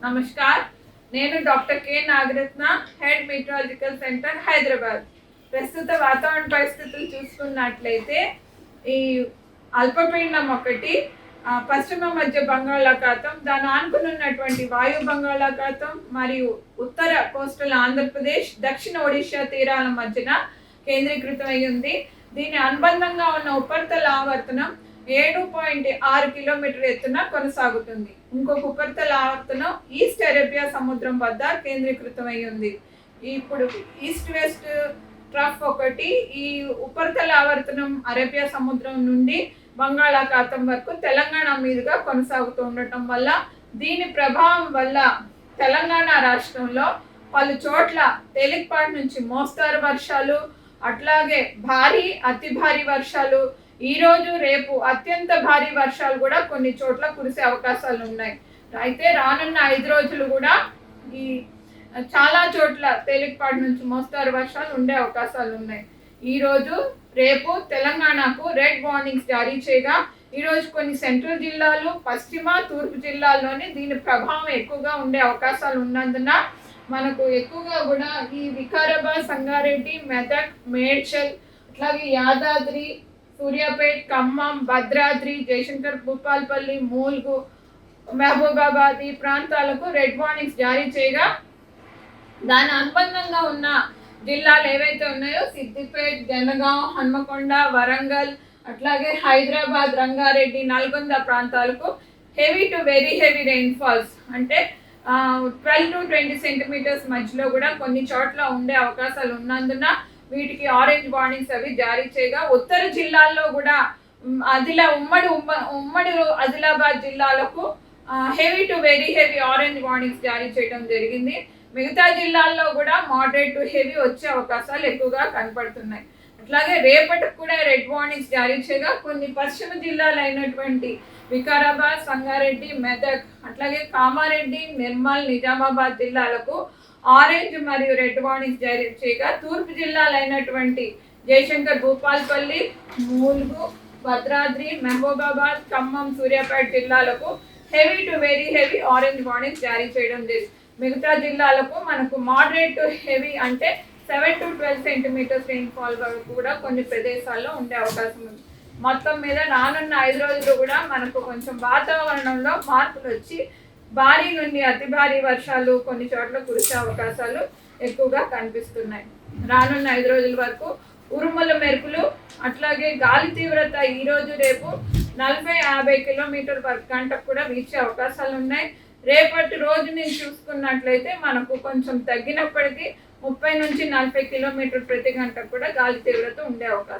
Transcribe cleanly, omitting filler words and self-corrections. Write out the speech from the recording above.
నమస్కార్, నేను doctor K Nagaratna, head meteorological centre Hyderabad. ప్రస్తుత వాతావరణ పరిస్థితులు చూసుకున్నట్లయితే ఈ అల్పపీడనం ఒకటి పశ్చిమ మధ్య బంగాళాఖాతం, దాని ఆనుకున్నటువంటి వాయు బంగాళాఖాతం మరియు ఉత్తర కోస్టల్ ఆంధ్రప్రదేశ్, దక్షిణ ఒడిషా తీరాల మధ్యన కేంద్రీకృతమై ఉంది. దీని అనుబంధంగా ఉన్న ఉపరితల ఆవర్తనం 7.6 కిలోమీటర్ ఎత్తున కొనసాగుతుంది. ఇంకొక ఉపరితల ఆవర్తనం ఈస్ట్ అరేబియా సముద్రం వద్ద కేంద్రీకృతమై ఉంది. ఇప్పుడు ఈస్ట్ వెస్ట్ ట్రఫ్ ఒకటి ఈ ఉపరితల ఆవర్తనం అరేబియా సముద్రం నుండి బంగాళాఖాతం వరకు తెలంగాణ మీదుగా కొనసాగుతూ ఉండటం వల్ల దీని ప్రభావం వల్ల తెలంగాణ రాష్ట్రంలో పలు చోట్ల తేలికపాటి నుంచి మోస్తారు వర్షాలు, అట్లాగే భారీ అతి భారీ వర్షాలు, ఈరోజు రేపు అత్యంత భారీ వర్షాలు కూడా కొన్ని చోట్ల కురిసే అవకాశాలు ఉన్నాయి. అయితే రానున్న 5 రోజులు కూడా ఈ చాలా చోట్ల తేలికపాటి నుంచి మోస్తారు వర్షాలు ఉండే అవకాశాలు ఉన్నాయి. ఈరోజు రేపు తెలంగాణకు రెడ్ వార్నింగ్స్ జారీ చేయగా ఈరోజు కొన్ని సెంట్రల్ జిల్లాలు, పశ్చిమ తూర్పు జిల్లాల్లోని దీని ప్రభావం ఎక్కువగా ఉండే అవకాశాలు ఉన్నందున మనకు ఎక్కువగా కూడా ఈ వికారాబాద్, సంగారెడ్డి, మెదక్, మేడ్చల్, అట్లాగే యాదాద్రి, సూర్యాపేట్, ఖమ్మం, భద్రాద్రి, జయశంకర్, భూపాల్పల్లి, మూల్గు, మహబూబాబాద్ ఈ ప్రాంతాలకు రెడ్ వార్నింగ్స్ జారీ చేయగా దాని అనుబంధంగా ఉన్న జిల్లాలు ఏవైతే ఉన్నాయో సిద్దిపేట, జనగాం, హన్మకొండ, వరంగల్, అట్లాగే హైదరాబాద్, రంగారెడ్డి, నల్గొండ ప్రాంతాలకు heavy to very heavy rainfalls అంటే 12 to 20 సెంటీమీటర్స్ మధ్యలో కూడా కొన్ని చోట్ల ఉండే అవకాశాలు ఉన్నందున వీటికి ఆరెంజ్ వార్నింగ్స్ అవి జారీ చేయగా ఉత్తర జిల్లాల్లో కూడా ఉమ్మడి ఆదిలాబాద్ జిల్లాలకు heavy to very heavy orange warnings జారీ చేయడం జరిగింది. మిగతా జిల్లాల్లో కూడా మోడరేట్ టు హెవీ వచ్చే అవకాశాలు ఎక్కువగా కనపడుతున్నాయి. అట్లాగే రేపటికి కూడా రెడ్ వార్నింగ్స్ జారీ చేయగా కొన్ని పశ్చిమ జిల్లాలు అయినటువంటి వికారాబాద్, సంగారెడ్డి, మెదక్, అట్లాగే కామారెడ్డి, నిర్మల్, నిజామాబాద్ జిల్లాలకు ఆరెంజ్ మరియు రెడ్ వార్నింగ్స్ జారీ చేయగా తూర్పు జిల్లాలు అయినటువంటి జయశంకర్, భూపాల్పల్లి, మూల్గు, భద్రాద్రి, మహబూబాబాద్, ఖమ్మం, సూర్యాపేట జిల్లాలకు heavy to very heavy orange warnings జారీ చేయడం జరిగింది. మిగతా జిల్లాలకు మనకు మోడరేట్ టు హెవీ అంటే 7 to 12 సెంటీమీటర్స్ రెయిన్ఫాల్ వరకు కూడా కొన్ని ప్రదేశాల్లో ఉండే అవకాశం ఉంది. మొత్తం మీద రానున్న 5 రోజులు కూడా మనకు కొంచెం వాతావరణంలో మార్పులు వచ్చి భారీ నుండి అతి భారీ వర్షాలు కొన్ని చోట్ల కురిసే అవకాశాలు ఎక్కువగా కనిపిస్తున్నాయి. రానున్న 5 రోజుల వరకు ఉరుముల మెరుపులు, అట్లాగే గాలి తీవ్రత ఈరోజు రేపు 40-50 కిలోమీటర్ గంటకు కూడా వీచే అవకాశాలు ఉన్నాయి. రేపటి రోజుని చూసుకున్నట్లయితే మనకు కొంచెం తగ్గినప్పటికీ 30 నుంచి 40 కిలోమీటర్ ప్రతి గంటకు కూడా గాలి తీవ్రత ఉండే అవకాశం.